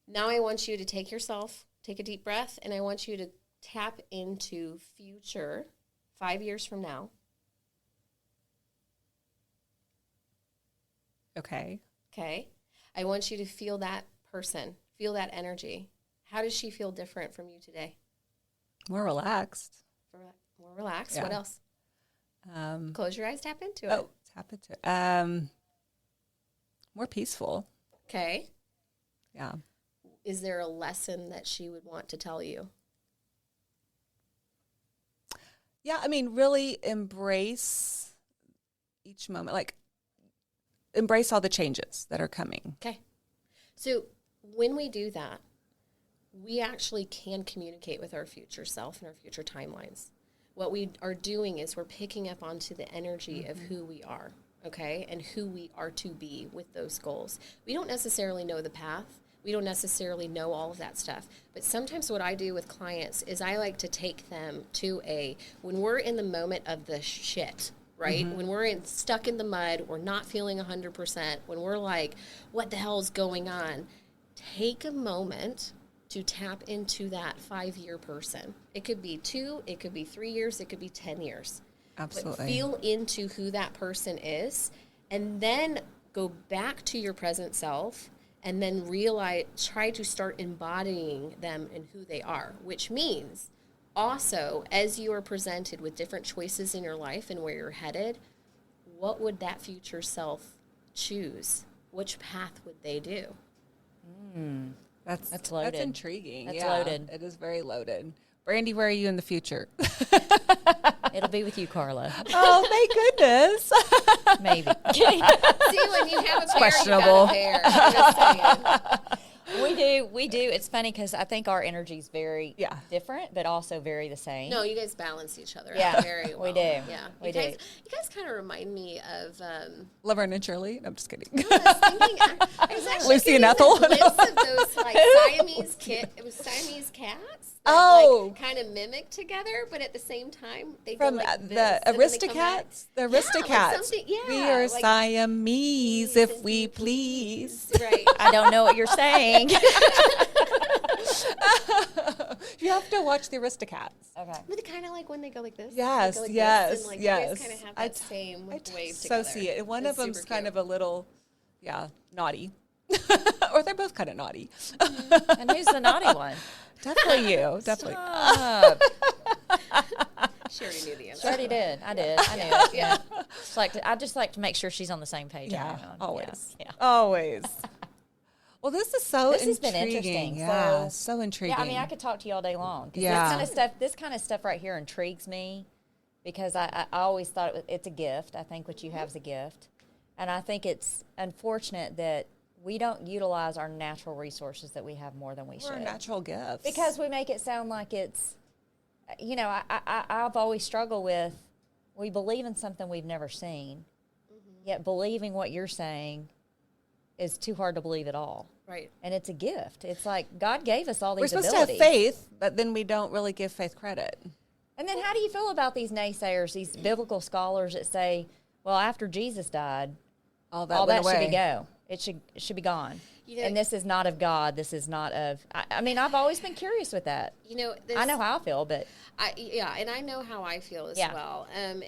Now I want you to take a deep breath, and I want you to tap into future 5 years from now. Okay. Okay. I want you to feel that person, feel that energy. How does she feel different from you today? More relaxed. More relaxed. Yeah. What else? Close your eyes, tap into it. Oh, tap into it. More peaceful. Okay. Yeah. Is there a lesson that she would want to tell you? Yeah, I mean, really embrace each moment. Like, embrace all the changes that are coming. Okay. So when we do that, we actually can communicate with our future self and our future timelines. What we are doing is we're picking up onto the energy of who we are, okay, and who we are to be with those goals. We don't necessarily know the path. We don't necessarily know all of that stuff. But sometimes what I do with clients is I like to take them to when we're in the moment of the shit, right? When we're stuck in the mud, we're not feeling 100%, when we're like, what the hell is going on? Take a moment to tap into that 5-year person. It could be 2, it could be 3 years, it could be 10 years. Absolutely. But feel into who that person is, and then go back to your present self, and then try to start embodying them in who they are, which means also, as you are presented with different choices in your life and where you're headed, what would that future self choose? Which path would they do? That's loaded. That's intriguing. That's yeah, loaded. It is very loaded. Brandy, where are you in the future? It'll be with you, Carla. Oh, thank goodness. Maybe. See, when you have a pair, questionable. you got a pair. I'm just saying. We do. It's funny because I think our energy is very different, but also very the same. No, you guys balance each other Yeah, out very well. we do. Yeah, We do. You guys kind of remind me of. Laverne and Shirley? No, I'm just kidding. I was thinking, I was actually Lucy and getting Ethel? a glimpse of those like Siamese cats. That, Oh. kind of mimic together, but at the same time they From go like the this, and then they come back. Aristocats? The Aristocats. We are like, Siamese, if we please. Right. I don't know what you're saying. You have to watch the Aristocats. Okay. But they kind of like when they go like this. Yes, they go like yes, this, and like yes. You guys kind of have that same wave together. So see it. And one It's of them's super kind cute. of a little, naughty. Or they're both kind of naughty. And who's the naughty one? Definitely you. Definitely. Stop. She already knew the answer. She already did. I did. I knew it. Yeah. I just like to make sure she's on the same page. Yeah, everyone. always. Yeah. Always. Well, this is so This has intriguing. been interesting. Yeah, so intriguing. Yeah, I mean, I could talk to you all day long. 'Cause Yeah. This kind of stuff right here intrigues me because I always thought it's a gift. I think what you have is a gift. And I think it's unfortunate that we don't utilize our natural resources that we have more than we We're should. natural gifts. Because we make it sound like it's, I've always struggled with, we believe in something we've never seen, yet believing what you're saying is too hard to believe at all. Right. And it's a gift. It's like God gave us all we're these supposed abilities. to have faith, but then we don't really give faith credit. And then how do you feel about these naysayers, these biblical scholars that say, well, after Jesus died, All all went that should away. be go. It should be gone. You know- And this is not of God. This is not of. I mean, I've always been curious with that. I know how I feel, but and I know how I feel as well. And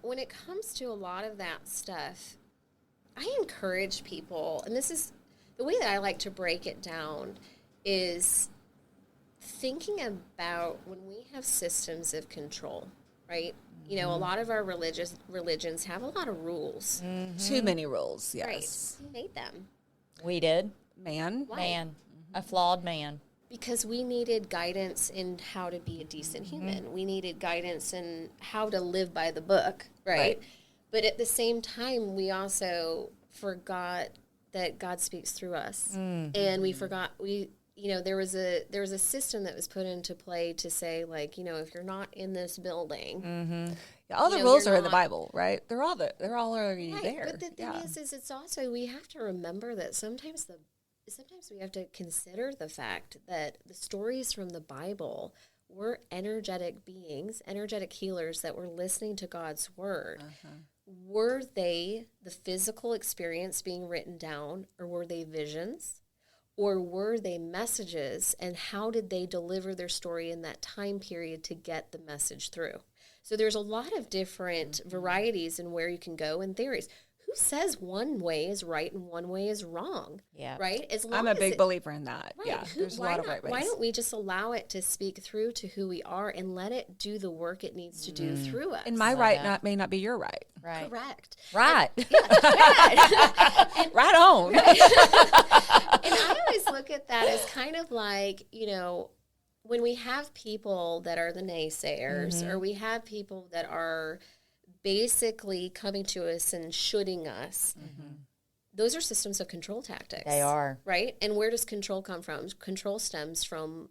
when it comes to a lot of that stuff, I encourage people, and this is the way that I like to break it down, is thinking about when we have systems of control, right? A lot of our religions have a lot of rules. Too many rules, yes. Right. Who made them? we did. Man. Why? Man, a flawed man. Because we needed guidance in how to be a decent human. We needed guidance in how to live by the book, right? But at the same time, we also forgot that God speaks through us. And we forgot, there was a system that was put into play to say, like, if you're not in this building. Yeah, all the rules are in the Bible, right? They're all already Right. there. But the thing is it's also, we have to remember that sometimes we have to consider the fact that the stories from the Bible were energetic beings, energetic healers that were listening to God's word. Were they the physical experience being written down, or were they visions? Or were they messages, and how did they deliver their story in that time period to get the message through? So there's a lot of different varieties in where you can go and theories. who says one way is right and one way is wrong? Yeah. Right? As long I'm a as big believer in that. right. Yeah, there's a lot of right ways. Why don't we just allow it to speak through to who we are and let it do the work it needs to do through us? And my may not be your right. Right. Correct. Right. Right on. And I always look at that as kind of like, when we have people that are the naysayers, or we have people that are basically coming to us and shoulding us, those are systems of control tactics. They are. Right? And where does control come from? Control stems from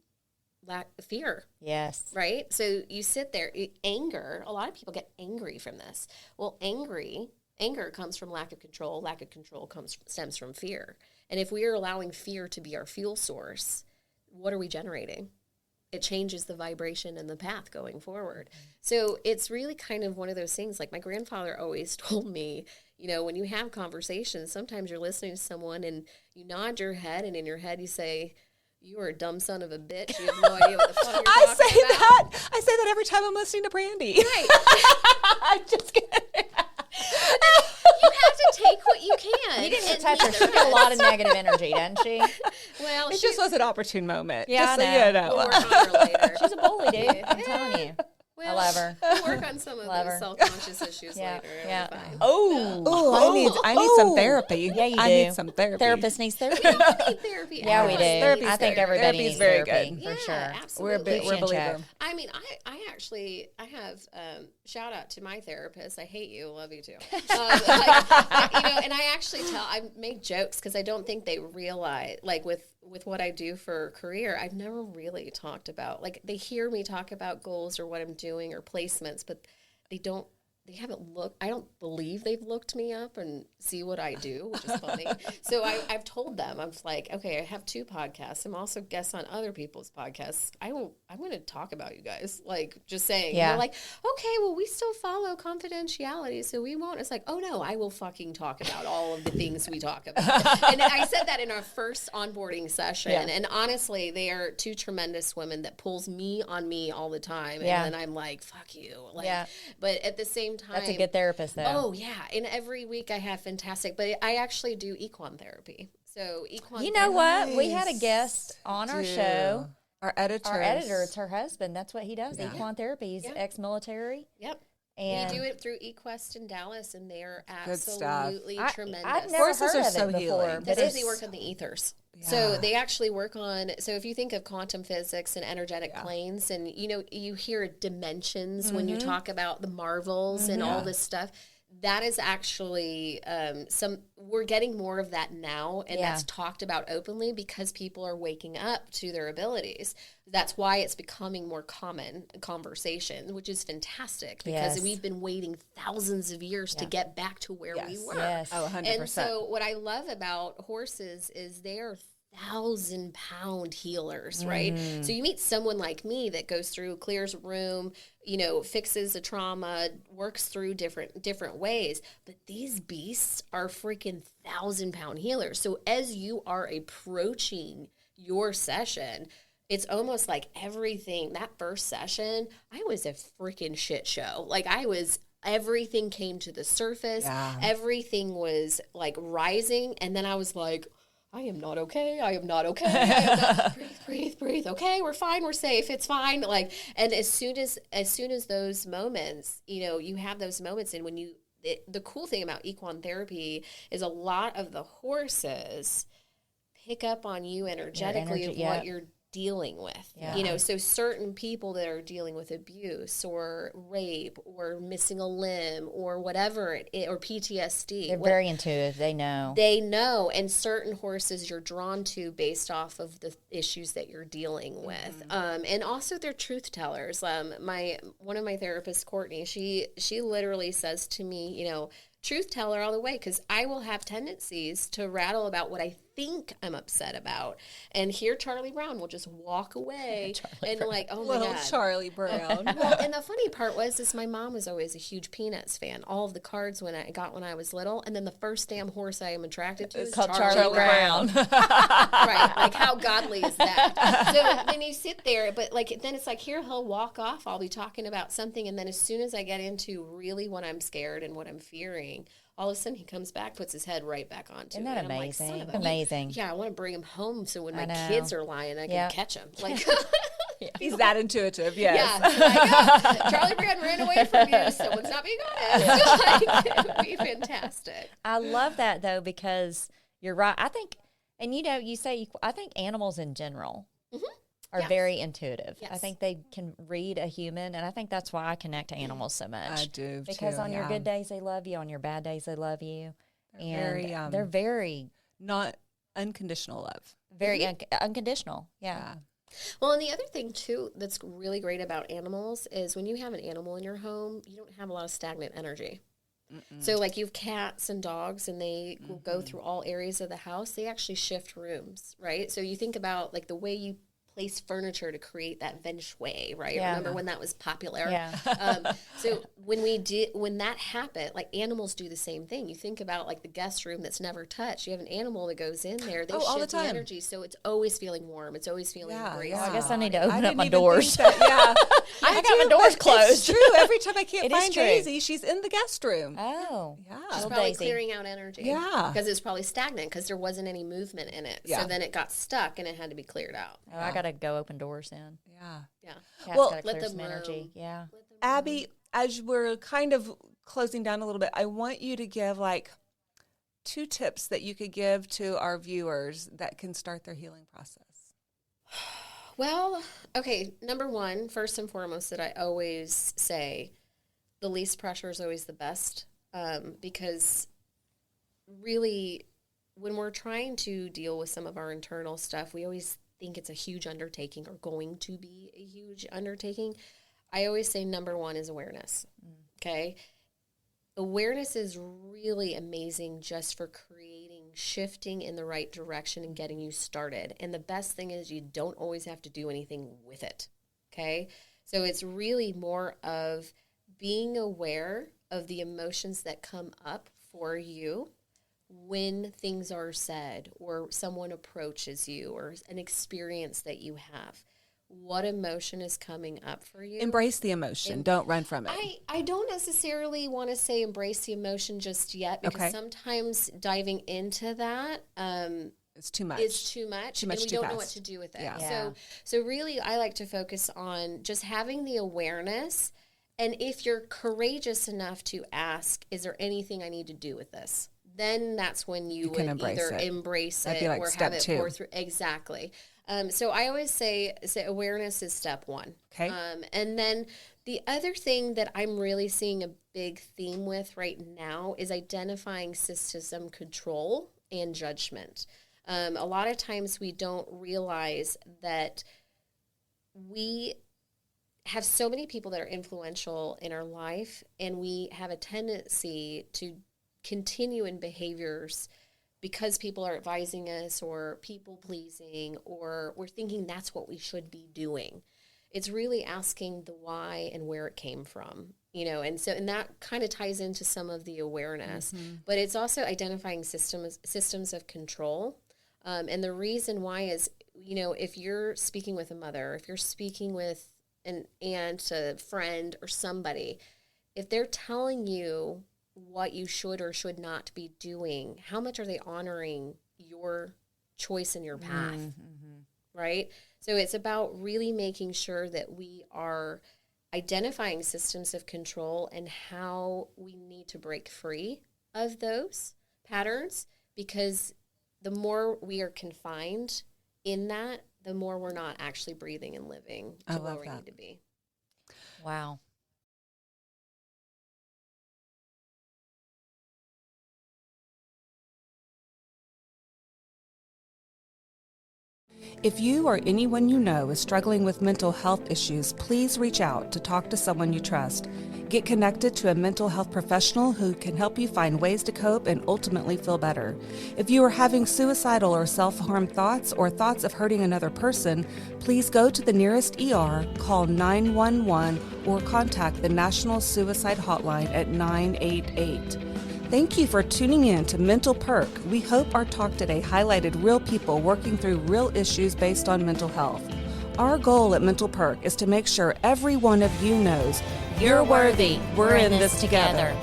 fear. Yes. Right? So you sit there, anger, a lot of people get angry from this. Well, anger comes from lack of control. Lack of control stems from fear. And if we are allowing fear to be our fuel source, what are we generating? It changes the vibration and the path going forward. So it's really kind of one of those things. Like my grandfather always told me, when you have conversations, sometimes you're listening to someone and you nod your head, and in your head you say, "You are a dumb son of a bitch. You have no idea what the fuck you're talking about." I say that every time I'm listening to Brandy. Right. I'm just kidding. You have to take what you can. You didn't touch her. She got a lot of negative energy, doesn't she? Well, It just was an opportune moment. Yeah, just I so know. you we'll know. work on her later. She's a bully, dude. I'm telling you. Well, I love her. We'll work on some of Love those her. self-conscious issues Yeah, later. yeah. It'll be fine. Oh, I need some therapy. Yeah, you do. I need some therapy. Therapist needs therapy. We need therapy. Yeah, we do. Therapy's I think fair. everybody Therapy's needs very therapy, good. for Yeah, sure. absolutely. We're a believer. I mean, I have shout out to my therapist. I hate you, love you too. And I actually I make jokes because I don't think they realize, like with what I do for a career, I've never really talked about, like they hear me talk about goals or what I'm doing or placements, but they haven't looked. I don't believe they've looked me up and see what I do, which is funny. So I've told them, I'm like, okay, I have 2 podcasts. I'm also guests on other people's podcasts. I'm going to talk about you guys, like just saying. Yeah. They're like, okay, well, we still follow confidentiality, so we won't. It's like, oh no, I will fucking talk about all of the things we talk about. And I said that in our first onboarding session. Yeah. And honestly, they are 2 tremendous women that pulls me on me all the time. Yeah. And then I'm like, fuck you. Like, Yeah. But at the same time, That's a good therapist, though. oh yeah, and every week I have fantastic, but I actually do equine therapy. So equine. You know therapy, what? We had a guest on our show. Our editor. Our editor, it's her husband. That's what he does, Yeah. equine therapy. He's Yeah. ex-military. Yep. And We do it through eQuest in Dallas, and they are Good stuff. absolutely tremendous. I've never Horses heard are of so it before, healing. but Because it's they work on the ethers. Yeah. So they actually work on, so if you think of quantum physics and energetic planes, and you hear dimensions when you talk about the marvels and all this stuff, that is actually we're getting more of that now, and that's talked about openly because people are waking up to their abilities. That's why it's becoming more common conversation, which is fantastic because Yes. we've been waiting thousands of years to get back to where we were. Yes. Oh, 100%. And so what I love about horses is they're 1,000-pound healers, right? So you meet someone like me that goes through, clears a room, fixes a trauma, works through different ways. But these beasts are freaking 1,000-pound healers. So as you are approaching your session, it's almost like everything, that first session, I was a freaking shit show. Like everything came to the surface. Yeah. Everything was like rising. And then I was like, I am not okay. I am not okay. I am not, breathe. Okay, we're fine. We're safe. It's fine. Like, and as soon as those moments, you have those moments, and when the cool thing about equine therapy is a lot of the horses pick up on you energetically of what you're dealing with. Yeah. So certain people that are dealing with abuse or rape or missing a limb or whatever or PTSD. They're very intuitive. They know. They know, and certain horses you're drawn to based off of the issues that you're dealing with, and also they're truth tellers. One of my therapists, Courtney, she literally says to me, truth teller all the way, because I will have tendencies to rattle about what I think I'm upset about, and here Charlie Brown will just walk away and like, oh my Little God. Charlie Brown. Well, and the funny part was my mom was always a huge Peanuts fan. All of the cards when I was little, and then the first damn horse I am attracted to is called Charlie Brown. Right, like how godly is that? So then you sit there, but like then it's like here he'll walk off. I'll be talking about something, and then as soon as I get into really what I'm scared and what I'm fearing, crying. All of a sudden he comes back, puts his head right back onto Isn't it. that And I'm like, amazing? son of a- Amazing. Yeah, I want to bring him home so when I my know. kids are lying, I can catch him. Like, He's that intuitive, yes. yeah. Like, Charlie Brand ran away from you. Someone's not being honest. Like, it would be fantastic. I love that though, because you're right. I think, and you say, I think animals in general are Yes. very intuitive. I Yes. think they can read a human, and I think that's why I connect to animals so much. I do Because too, on your yeah. good days they love you, on your bad days they love you, and very, they're very, Not unconditional love. very unconditional. Yeah. Yeah. Well, and the other thing, too, that's really great about animals is when you have an animal in your home, you don't have a lot of stagnant energy. So, like, you have cats and dogs, and they will go through all areas of the house. They actually shift rooms, right? So you think about, like, the way you place furniture to create that feng shui, right? Yeah. Remember when that was popular? Yeah. So when that happened, like, animals do the same thing. You think about, like, the guest room that's never touched. You have an animal that goes in there. They all the shift the time. energy, so it's always feeling warm. It's always feeling embraced. I guess I need to I open up didn't my even doors. think that, yeah. I got my doors but closed. It's true. Every time I can't It is find true. Daisy, she's in the guest room. Oh. Yeah. It's Little probably Daisy. clearing out energy. Yeah. Because it's probably stagnant because there wasn't any movement in it. Yeah. So then it got stuck and it had to be cleared out. Oh, I got to go open doors then. Yeah. Yeah. Cat's Well, gotta let clear them some roam. energy. Yeah. Abby, as we're kind of closing down a little bit, I want you to give like 2 tips that you could give to our viewers that can start their healing process. Well, okay. Number one, first and foremost, that I always say, the least pressure is always the best. Because really, when we're trying to deal with some of our internal stuff, we always think it's a huge undertaking or going to be a huge undertaking. I always say number one is awareness. Okay. Awareness is really amazing just for shifting in the right direction and getting you started. And the best thing is you don't always have to do anything with it. Okay. So it's really more of being aware of the emotions that come up for you when things are said or someone approaches you or an experience that you have. What emotion is coming up for you? Embrace the emotion. Don't run from it. I don't necessarily want to say embrace the emotion just yet because sometimes diving into that it's too much. is too much and we too don't know fast. what to do with it. Yeah. So really I like to focus on just having the awareness, and if you're courageous enough to ask, is there anything I need to do with this? Then that's when you would either embrace That'd it be like or step have it 2. pour through. Exactly. So I always say awareness is step one. Okay. And then the other thing that I'm really seeing a big theme with right now is identifying system control and judgment. A lot of times we don't realize that we have so many people that are influential in our life, and we have a tendency to continue in behaviors because people are advising us or people pleasing, or we're thinking that's what we should be doing. It's really asking the why and where it came from, and that kind of ties into some of the awareness, but it's also identifying systems of control. And the reason why is, if you're speaking with a mother, if you're speaking with an aunt, a friend, or somebody, if they're telling you what you should or should not be doing, how much are they honoring your choice and your path, right? So it's about really making sure that we are identifying systems of control and how we need to break free of those patterns, because the more we are confined in that, the more we're not actually breathing and living to where we need to be. Wow. If you or anyone you know is struggling with mental health issues, please reach out to talk to someone you trust. Get connected to a mental health professional who can help you find ways to cope and ultimately feel better. If you are having suicidal or self-harm thoughts or thoughts of hurting another person, please go to the nearest ER, call 911, or contact the National Suicide Hotline at 988. Thank you for tuning in to Mental Perk. We hope our talk today highlighted real people working through real issues based on mental health. Our goal at Mental Perk is to make sure every one of you knows you're worthy. We're in this together.